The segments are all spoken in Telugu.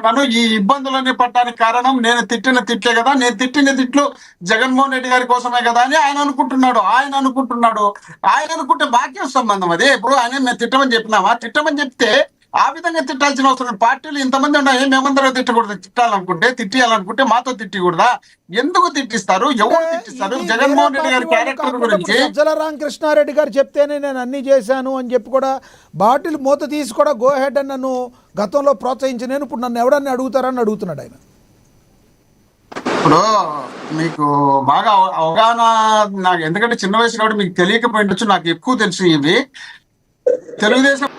చెప్తున్నాను. ఈ ఇబ్బందులన్నీ పడటానికి కారణం నేను తిట్టిన తిట్లే కదా, నేను తిట్టిన తిట్లు జగన్మోహన్ రెడ్డి గారి కోసమే కదా అని ఆయన అనుకుంటున్నాడు. ఆయన అనుకుంటే మాకేం సంబంధం అది? ఇప్పుడు ఆయన మేము తిట్టమని చెప్పినామా? తిట్టమని చెప్తే ఆ విధంగా తిట్టాల్సిన అవసరం లేదు. పార్టీలు ఇంతమంది ఉన్నాయి, మేమందరూ తిట్టకూడదు. తిట్టాలనుకుంటే మాతో తిట్టకూడదా? ఎందుకు తిట్టిస్తారు? ఎవరు తిట్టిస్తారు? ఇది వేరే జగన్మోహన్ రెడ్డి పార్టీ గారి వాళ్ళు క్యారెక్టర్ కాకుండా ఇప్పుడు గురించి సజ్జల రామకృష్ణారెడ్డి గారు చెప్తేనే నేను అన్ని చేశాను అని చెప్పి కూడా బాటిల్ మూత తీసి కూడా గో హెడ్ అని నన్ను గతంలో ప్రోత్సహించి నేను ఇప్పుడు నన్ను ఎవడన్నా అడుగుతారని అడుగుతున్నాడు ఆయన. ఇప్పుడు మీకు బాగా అవగాహన నాకు, ఎందుకంటే చిన్న వయసు కాబట్టి మీకు తెలియకపోయిండొచ్చు, నాకు ఎక్కువ తెలుసు. ఇవి తెలుగుదేశం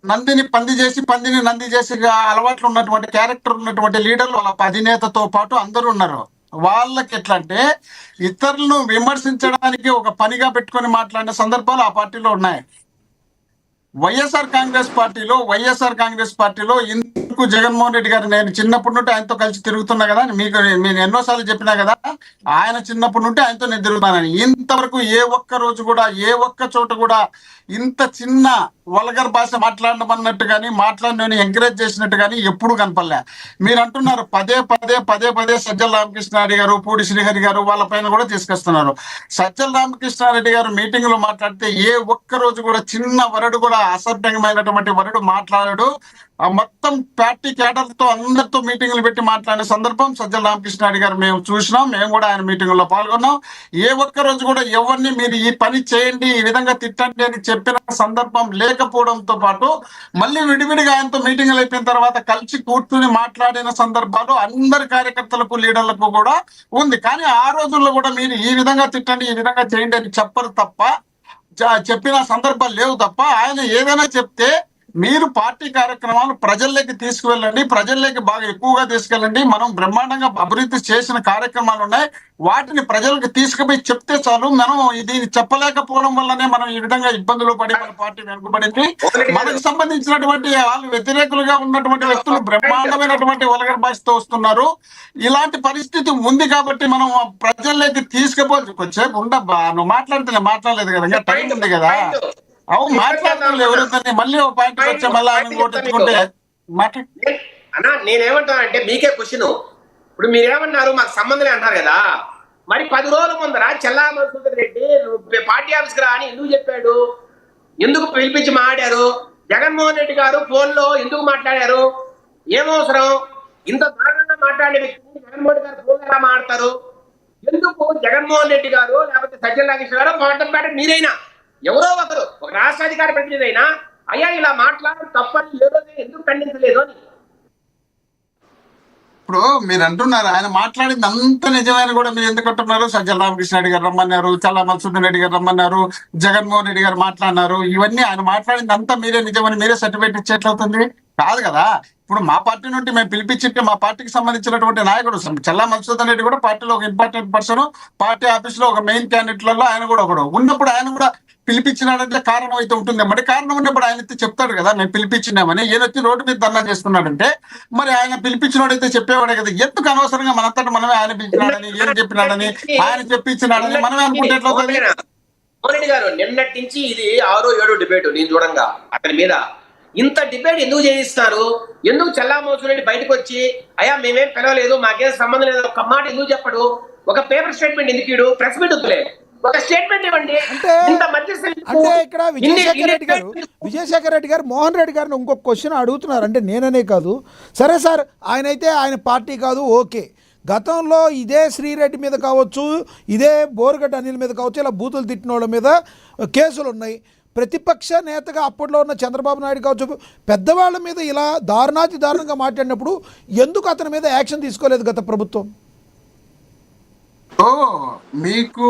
నందిని పంది చేసి పందిని నంది చేసి అలవాట్లు ఉన్నటువంటి క్యారెక్టర్ ఉన్నటువంటి లీడర్లు వాళ్ళ అధినేతతో పాటు అందరూ ఉన్నారు. వాళ్ళకి ఎట్లా అంటే ఇతరులను విమర్శించడానికి ఒక పనిగా పెట్టుకొని మాట్లాడిన సందర్భాలు ఆ పార్టీలో ఉన్నాయి. వైఎస్ఆర్ కాంగ్రెస్ పార్టీలో ఇందుకు జగన్మోహన్ రెడ్డి గారు, నేను చిన్నప్పటి నుండి ఆయనతో కలిసి తిరుగుతున్నా కదా, మీకు నేను ఎన్నోసార్లు చెప్పినా కదా, ఆయన చిన్నప్పటి నుండి ఆయనతో నేను తిరుగుతానని. ఇంతవరకు ఏ ఒక్క రోజు కూడా ఏ ఒక్క చోట కూడా ఇంత చిన్న వల్గర్ భాష మాట్లాడమన్నట్టు కానీ మాట్లాడినని ఎంకరేజ్ చేసినట్టు కానీ ఎప్పుడు కనపడలే. మీరు అంటున్నారు పదే పదే సజ్జల రామకృష్ణారెడ్డి గారు, పూడి శ్రీహరి గారు వాళ్ళ పైన కూడా తీసుకొస్తున్నారు. సజ్జల రామకృష్ణారెడ్డి గారు మీటింగ్ లో మాట్లాడితే ఏ ఒక్క రోజు కూడా చిన్న వరడు కూడా అసభ్యమైనటువంటి వరడు మాట్లాడాడు. ఆ మొత్తం పార్టీ కేడర్తో అందరితో మీటింగ్లు పెట్టి మాట్లాడిన సందర్భం సజ్జల రామకృష్ణారెడ్డి గారు మేము చూసినాం. మేము కూడా ఆయన మీటింగుల్లో పాల్గొన్నాం. ఏ ఒక్క రోజు కూడా ఎవరిని మీరు ఈ పని చేయండి, ఈ విధంగా తిట్టండి అని చెప్పిన సందర్భం లేకపోవడంతో పాటు మళ్ళీ విడివిడిగా ఆయనతో మీటింగ్లు అయిపోయిన తర్వాత కలిసి కూర్చుని మాట్లాడిన సందర్భాలు అందరి కార్యకర్తలకు లీడర్లకు కూడా ఉంది. కానీ ఆ రోజుల్లో కూడా మీరు ఈ విధంగా తిట్టండి, ఈ విధంగా చేయండి అని చెప్పరు తప్ప, చెప్పిన సందర్భాలు లేవు తప్ప. ఆయన ఏదైనా చెప్తే మీరు పార్టీ కార్యక్రమాలు ప్రజల్లోకి తీసుకువెళ్ళండి, ప్రజల్లోకి బాగా ఎక్కువగా తీసుకెళ్ళండి, మనం బ్రహ్మాండంగా అభివృద్ధి చేసిన కార్యక్రమాలు ఉన్నాయి, వాటిని ప్రజలకు తీసుకుపోయి చెప్తే చాలు. మనం ఇది చెప్పలేకపోవడం వల్లనే మనం ఈ విధంగా ఇబ్బందులు పడి మన పార్టీ వెనుకబడింది. మనకు సంబంధించినటువంటి వాళ్ళు వ్యతిరేకులుగా ఉన్నటువంటి వ్యక్తులు బ్రహ్మాండమైనటువంటి వల్గర్ భాషతో వస్తున్నారు. ఇలాంటి పరిస్థితి ఉంది కాబట్టి మనం ప్రజల్లోకి తీసుకుపోవచ్చు. కొంచెంసేపు ఉండబ్బా, నువ్వు మాట్లాడలేదు కదా, ఇంకా టైం ఉంది కదా. అవును, మాట్లాడుతున్నారు ఎవరైతే మళ్ళీ ఒక పాయింట్ వచ్చే మళ్ళీ ఆయన ఓటెత్తుకుంటే అన్నా. నేనేమంటానంటే మీకే క్వశ్చన్, ఇప్పుడు మీరేమన్నారు మాకు సంబంధం అంటారు కదా, మరి 10 రోజుల ముందర చెల్లా మధుసూదన్ రెడ్డి పార్టీ ఆఫీస్కి రా అని ఎందుకు చెప్పాడు? ఎందుకు పిలిపించి మాట్లాడారు? జగన్మోహన్ రెడ్డి గారు ఫోన్ లో ఎందుకు మాట్లాడారు? ఏమవసరం? ఇంత దారుణంగా మాట్లాడే వ్యక్తిని జగన్మోహన్ రెడ్డి గారు ఫోన్ ఎలా మాట్లాడతారు? ఎందుకు జగన్మోహన్ రెడ్డి గారు లేకపోతే సజ్జల రామకృష్ణ గారు మాట్లాడతారు? మీరైనా ఎవరో ఒకరు, ఒక రాష్ట్ర అధికారి ప్రతినిధి అయ్యా ఇలా మాట్లాడడం తప్పని ఏ రోజు ఎందుకు ఖండించలేదు అని. ఇప్పుడు మీరు అంటున్నారు ఆయన మాట్లాడింది అంత నిజమైన కూడా మీరు ఎందుకు అంటున్నారు? సజ్జల రామకృష్ణారెడ్డి గారు రమ్మన్నారు, చల్లా మధుసూదన్ రెడ్డి గారు రమ్మన్నారు, జగన్మోహన్ రెడ్డి గారు మాట్లాడినారు. ఇవన్నీ ఆయన మాట్లాడింది అంతా మీరే నిజమని మీరే సర్టిఫికేట్ ఇచ్చేట్లవుతుంది కాదు కదా. ఇప్పుడు మా పార్టీ నుండి మేము పిలిపించింటే మా పార్టీకి సంబంధించినటువంటి నాయకుడు చల్లా మధుసూదన్ రెడ్డి కూడా పార్టీలో ఒక ఇంపార్టెంట్ పర్సన్, పార్టీ ఆఫీస్ లో ఒక మెయిన్ క్యాండిడేట్లలో ఆయన కూడా ఒకడు ఉన్నప్పుడు ఆయన కూడా పిలిపించినాడంటే కారణం అయితే ఉంటుంది. మరి కారణం ఉన్నప్పుడు ఆయన అయితే చెప్తాడు కదా మేము పిలిపించినామని. ఈయనొచ్చి రోడ్డు మీద ధర్నా చేస్తున్నాడంటే మరి ఆయన పిలిపించినోడైతే చెప్పేవాడే కదా. ఎందుకు అనవసరంగా మనంతటా మనమే ఆయన పిలిచినాడని, ఏం చెప్పినాడని, ఆయన చెప్పించినాడని మనమే అనుకుంటే ఎట్లా అవుతుంది? మోహన్ రెడ్డి గారు నిన్నటి నుంచి ఇది 6వ 7వ డిబేట్ నేను చూడంగా అతని మీద ఇంత డిబేట్ ఎందుకు చేయిస్తారు? ఎందుకు చల్లా మధుసూదన్ రెడ్డి బయటకు వచ్చి అయ్యా మేమేం పిలవలేదు, మాకేం సంబంధం లేదు ఒక మాట ఎందుకు చెప్పడు? ఒక పేపర్ స్టేట్మెంట్ ఎందుకు ఇడు? ప్రెస్ మీట్ వద్దులే, ఒక స్టేట్మెంట్ ఇవ్వండి. అంటే ఇక్కడ విజయశేఖర్ రెడ్డి గారు మోహన్ రెడ్డి గారిని ఇంకొక క్వశ్చన్ అడుగుతున్నారు. అంటే నేననే కాదు, సరే సార్ ఆయన అయితే ఆయన పార్టీ కాదు ఓకే, గతంలో ఇదే శ్రీరెడ్డి మీద కావచ్చు, ఇదే బోరుగడ్డ అనిల్ మీద కావచ్చు, ఇలా బూతులు తిట్టిన వాళ్ళ మీద కేసులు ఉన్నాయి. ప్రతిపక్ష నేతగా అప్పట్లో ఉన్న చంద్రబాబు నాయుడు కావచ్చు, పెద్దవాళ్ళ మీద ఇలా దారుణంగా మాట్లాడినప్పుడు ఎందుకు అతని మీద యాక్షన్ తీసుకోలేదు గత ప్రభుత్వం? మీకు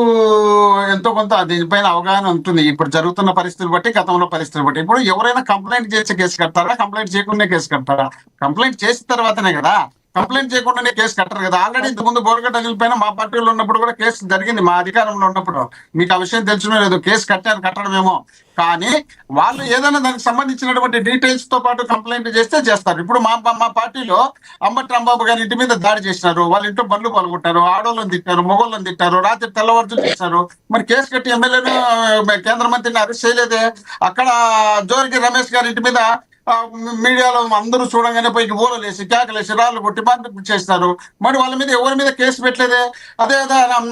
ఎంతో కొంత దీనిపైన అవగాహన ఉంటుంది. ఇప్పుడు జరుగుతున్న పరిస్థితులు బట్టి, గతంలో పరిస్థితులు బట్టి. ఇప్పుడు ఎవరైనా కంప్లైంట్ చేసి కేసు కడతారా? కంప్లైంట్ చేయకుండా కేసు కడతారా? కంప్లైంట్ చేసిన తర్వాతనే కదా. కంప్లైంట్ చేయకుండానే కేసు కట్టరు కదా. ఆల్రెడీ ఇంతకుముందు బోరుగడ్డ అనిల్ పైన మా పార్టీలో ఉన్నప్పుడు కూడా కేసు జరిగింది, మా అధికారంలో ఉన్నప్పుడు. మీకు ఆ విషయం తెలుసునో లేదు, కేసు కట్టడమేమో. కానీ వాళ్ళు ఏదైనా దానికి సంబంధించినటువంటి డీటెయిల్స్ తో పాటు కంప్లైంట్ చేస్తే చేస్తారు. ఇప్పుడు మా పార్టీలో అంబటి రాంబాబు గారి ఇంటి మీద దాడి చేసినారు, వాళ్ళ ఇంట్లో బండ్లు పాల్గొట్టారు, ఆడోళ్ళని తిట్టారు, మొగోళ్ళని తిట్టారు, రాత్రి తెల్లవారులు చేశారు. మరి కేసు కట్టి ఎమ్మెల్యేను కేంద్ర మంత్రిని అరెస్ట్ చేయలేదే. అక్కడ జోరికి రమేష్ గారి ఇంటి మీద మీడియాలో అందరూ చూడగానే పైకి ఊరలేసి కేకలేసి రాళ్ళు కొట్టి బాధ చేస్తారు. మరి వాళ్ళ మీద ఎవరి మీద కేసు పెట్టలేదే. అదే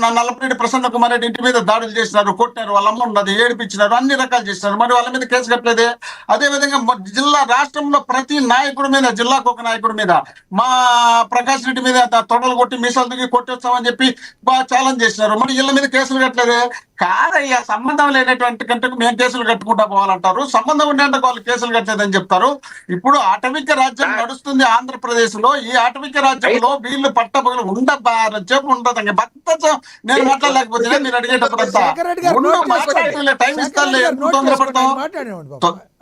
నల్లపరెడ్డి ప్రసన్న కుమార్ రెడ్డి ఇంటి మీద దాడులు చేసినారు, కొట్టారు, వాళ్ళ అమ్మ ఉన్నది ఏడిపించినారు, అన్ని రకాలు చేసినారు. మరి వాళ్ళ మీద కేసు కట్టలేదే. అదే విధంగా జిల్లా రాష్ట్రంలో ప్రతి నాయకుడి మీద, జిల్లాకు ఒక నాయకుడి మీద, మా ప్రకాష్ రెడ్డి మీద తొడలు కొట్టి మీసాలు దిగి కొట్టొచ్చామని చెప్పి బాగా ఛాలెంజ్ చేసినారు. మరి వీళ్ళ మీద కేసులు కట్టలేదే. కాదయ్యా, సంబంధం లేనటువంటి కంటే మేము కేసులు కట్టుకుంటా పోవాలంటారు, సంబంధం ఉండేందుకు వాళ్ళు కేసులు కట్టలేదని చెప్తారు. ఇప్పుడు ఆటవిక రాజ్యం నడుస్తుంది ఆంధ్రప్రదేశ్ లో. ఈ ఆటవిక రాజ్యంలో వీళ్ళు పట్టపగలు చెప్పు ఉండదు. నేను మాట్లాడలేకపోతే మీరు అడిగేటప్పుడంతా టైం ఇస్తానులే, ఎందుకు తొందరపడతాం?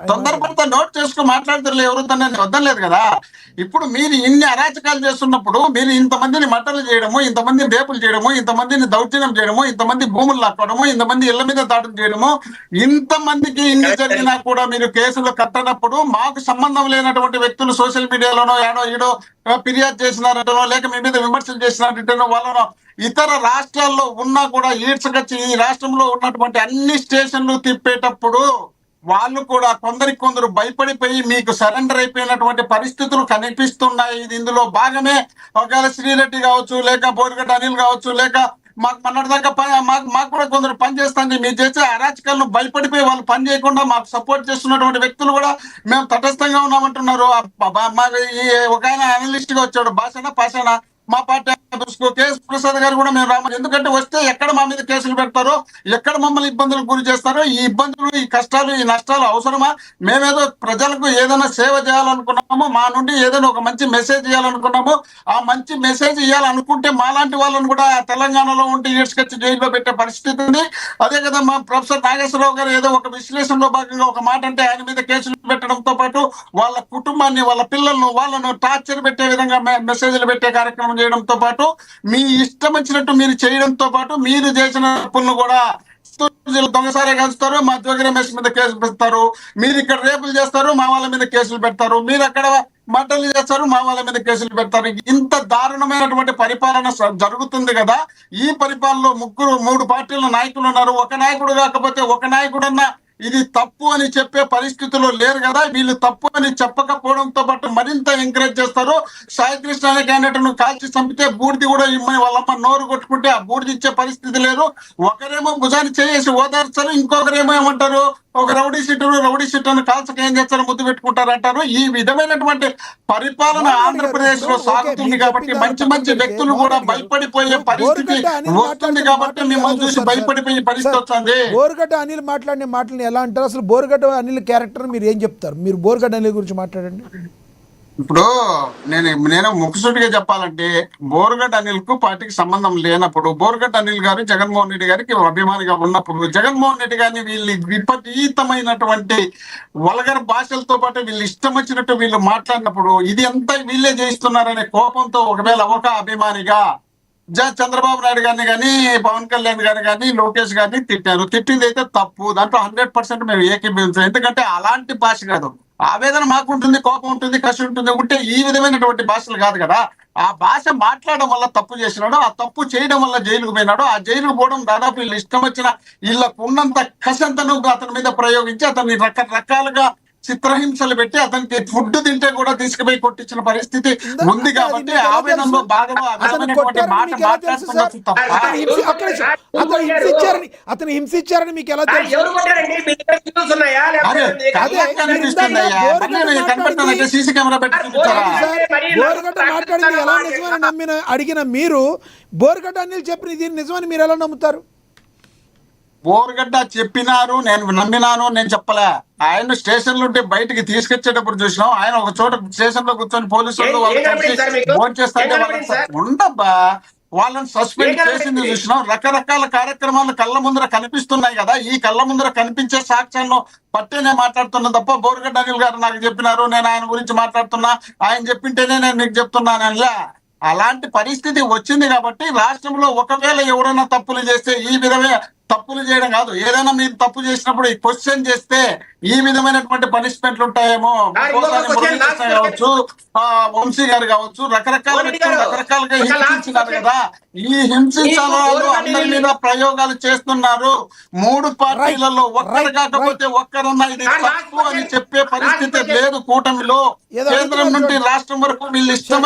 తొందరపడతా నోట్ చేసుకుని మాట్లాడుతున్నారు, ఎవరు తనని వద్దలేదు కదా. ఇప్పుడు మీరు ఇన్ని అరాచకాలు చేస్తున్నప్పుడు, మీరు ఇంతమందిని మట్టలు చేయడము, ఇంతమందిని రేపులు చేయడము, ఇంతమందిని దౌర్జన్యం చేయడము, ఇంతమంది భూములు లాక్కోవడము, ఇంతమంది ఇళ్ల మీద దాడులు చేయడము, ఇంతమందికి ఇన్ని జరిగినా కూడా మీరు కేసులు కట్టనప్పుడు, మాకు సంబంధం లేనటువంటి వ్యక్తులు సోషల్ మీడియాలోనో ఏడో ఈడో ఫిర్యాదు చేసినారంటనో, లేక మీ మీద విమర్శలు చేసినారంటనో, వాళ్ళనో ఇతర రాష్ట్రాల్లో ఉన్నా కూడా ఈడ్చకొచ్చి ఈ రాష్ట్రంలో ఉన్నటువంటి అన్ని స్టేషన్లు తిప్పేటప్పుడు వాళ్ళు కూడా కొందరు భయపడిపోయి మీకు సరెండర్ అయిపోయినటువంటి పరిస్థితులు కనిపిస్తున్నాయి. ఇది ఇందులో భాగమే. ఒకవేళ శ్రీరెడ్డి కావచ్చు, లేక బోరిగడ్డ అనిల్ కావచ్చు, లేక మాకు మొన్నటిదాకా మాకు కూడా కొందరు పని చేస్తాండి, మీరు చేసే అరాచకాలను భయపడిపోయి వాళ్ళు పని చేయకుండా మాకు సపోర్ట్ చేస్తున్నటువంటి వ్యక్తులు కూడా మేము తటస్థంగా ఉన్నామంటున్నారు. ఒక ఆయన అనలిస్ట్ గా వచ్చాడు, పాషానా మా పార్టీ కేఎస్ ప్రసాద్ గారు కూడా మేము రాము. ఎందుకంటే వస్తే ఎక్కడ మా మీద కేసులు పెడతారో, ఎక్కడ మమ్మల్ని ఇబ్బందులకు గురి చేస్తారో, ఈ ఇబ్బందులు, ఈ కష్టాలు, ఈ నష్టాలు అవసరమా? మేమేదో ప్రజలకు ఏదైనా సేవ చేయాలనుకున్నామో, మా నుండి ఏదైనా ఒక మంచి మెసేజ్ ఇవ్వాలనుకున్నామో, ఆ మంచి మెసేజ్ ఇవ్వాలనుకుంటే మాలాంటి వాళ్ళని కూడా తెలంగాణలో ఉంటే ఈడ్చుకొచ్చి జైల్లో పెట్టే పరిస్థితి ఉంది. అదే కదా మా ప్రొఫెసర్ నాగేశ్వరరావు గారు ఏదో ఒక విశ్లేషణలో భాగంగా ఒక మాట అంటే ఆయన మీద కేసులు పెట్టడంతో పాటు వాళ్ళ కుటుంబాన్ని, వాళ్ళ పిల్లలను, వాళ్ళను టార్చర్ పెట్టే విధంగా మెసేజ్లు పెట్టే కార్యక్రమం చేయడంతో పాటు, మీ ఇష్టం వచ్చినట్టు మీరు చేయడంతో పాటు, మీరు చేసిన తప్పులను కూడా దొంగసారే కలుస్తారు, మా జోగి రమేష్ మీద కేసులు పెడతారు, మీరు ఇక్కడ రేపులు చేస్తారు, మా వాళ్ళ మీద కేసులు పెడతారు, మీరు అక్కడ మటలు చేస్తారు, మా వాళ్ళ మీద కేసులు పెడతారు. ఇంత దారుణమైనటువంటి పరిపాలన జరుగుతుంది కదా. ఈ పరిపాలనలో మూడు పార్టీల నాయకులు ఉన్నారు. ఒక నాయకుడు కాకపోతే ఒక నాయకుడన్నా ఇది తప్పు అని చెప్పే పరిస్థితుల్లో లేరు కదా. వీళ్ళు తప్పు అని చెప్పకపోవడంతో పాటు మరింత ఎంకరేజ్ చేస్తారు. సాయి కృష్ణ అనే క్యాండిడేట్ ను కాల్చి చంపితే బూడిది కూడా ఇమ్మని వాళ్ళమ్మ నోరు కొట్టుకుంటే ఆ బూడిది ఇచ్చే పరిస్థితి లేదు. ఒకరేమో భుజాన్ని చేసి ఓదార్చారు, ఇంకొకరేమో ఏమంటారు, ఒక రౌడీ షీటర్ను కాల్చక ఏం చేస్తారు, ముద్దు పెట్టుకుంటారు అంటారు. ఈ విధమైనటువంటి పరిపాలన ఆంధ్రప్రదేశ్ లో సాగుతుంది కాబట్టి మంచి వ్యక్తులు కూడా భయపడిపోయే పరిస్థితి వస్తుంది కాబట్టి మిమ్మల్ని చూసి భయపడిపోయే పరిస్థితి వస్తుంది. బోరుగడ్డ అనిల్ మాట్లాడిన మాటలను ఎలా అంటారు? అసలు బోరుగడ్డ అనిల్ క్యారెక్టర్ మీరు ఏం చెప్తారు? మీరు బోరుగడ్డ అనిల్ గురించి మాట్లాడండి. ఇప్పుడు నేను ముఖసూటిగా చెప్పాలంటే, బోరుగడ్డ అనిల్ కు పార్టీకి సంబంధం లేనప్పుడు, బోరుగడ్డ అనిల్ గారు జగన్మోహన్ రెడ్డి గారికి అభిమానిగా ఉన్నప్పుడు, జగన్మోహన్ రెడ్డి గారిని వీళ్ళు విపరీతమైనటువంటి వల్గర్ భాషలతో పాటు వీళ్ళు ఇష్టం వచ్చినట్టు వీళ్ళు మాట్లాడినప్పుడు, ఇది ఎంత వీళ్ళే చేయిస్తున్నారనే కోపంతో ఒకవేళ ఒక అభిమానిగా చంద్రబాబు నాయుడు గారిని కానీ, పవన్ కళ్యాణ్ గారిని కానీ, లోకేష్ గారిని తిట్టారు. తిట్టింది అయితే తప్పు, దాంట్లో 100% మేము ఏకీభవించాం. ఎందుకంటే అలాంటి భాష కాదు. ఆవేదన మాకుంటుంది, కోపం ఉంటుంది, కసి ఉంటుంది, ఉంటే ఈ విధమైనటువంటి భాషలు కాదు కదా. ఆ భాష మాట్లాడడం వల్ల తప్పు చేసినాడు, ఆ తప్పు చేయడం వల్ల జైలుకు పోయినాడు. ఆ జైలుకు పోవడం దాదాపు వీళ్ళు ఇష్టం వచ్చిన వీళ్ళకు ఉన్నంత కసంతను అతని మీద ప్రయోగించి అతన్ని రకరకాలుగా చిత్రహింసలు పెట్టి అతనికి ఫుడ్ తింటే కూడా తీసుకుపోయి కొట్టించిన పరిస్థితి ఉంది. కాబట్టి ఆవేదనలో భాగంగా అతను హింసించారని మీకు ఎలా కనిపిస్తుందయ్యా? సీసీ కెమెరా పెట్టి చూపించారా? బోరుగడ్డ మాట్లాడింది ఎలా నిజమని అడిగిన మీరు, బోరుగడ్డ అనిల్ చెప్పిన ఇది నిజమని మీరు ఎలా నమ్ముతారు? బోరుగడ్డ చెప్పినారు, నేను నమ్మినాను, నేను చెప్పలే. ఆయన స్టేషన్ లో ఉంటే బయటికి తీసుకొచ్చేటప్పుడు చూసినాం. ఆయన ఒక చోట స్టేషన్ లో కూర్చొని పోలీసులు ఫోన్ చేస్తారంటే ఉండబ్బా, వాళ్ళని సస్పెండ్ చేసింది చూసినాం. రకరకాల కార్యక్రమాలు కళ్ళ ముందర కనిపిస్తున్నాయి కదా. ఈ కళ్ళ ముందర కనిపించే సాక్ష్యాలను పట్టేనే మాట్లాడుతున్నా తప్ప, బోరుగడ్డ అనిల్ గారు నాకు చెప్పినారు, నేను ఆయన గురించి మాట్లాడుతున్నా, ఆయన చెప్పింటేనే నేను మీకు చెప్తున్నాననిలే. అలాంటి పరిస్థితి వచ్చింది కాబట్టి రాష్ట్రంలో ఒకవేళ ఎవరైనా తప్పులు చేస్తే ఈ విధమే తప్పులు చేయడం కాదు, ఏదైనా మీరు తప్పు చేసినప్పుడు ఈ క్వశ్చన్ చేస్తే ఈ విధమైనటువంటి పనిష్మెంట్లు ఉంటాయేమో. ఒక్కోసారి మురళీకృష్ణ కావచ్చు, వంశీ గారు కావచ్చు, రకరకాల వ్యక్తులు రకరకాలుగా హింసించినారు కదా. ఈ హింసించాల వాళ్ళు అందరి మీద ప్రయోగాలు చేస్తున్నారు. 3 పార్టీలలో ఒక్కరు కాకపోతే ఒక్కరన్నా ఇది తప్పు అని చెప్పే పరిస్థితి లేదు కూటమిలో. కేంద్రం నుండి రాష్ట్రం వరకు వీళ్ళు ఇష్టం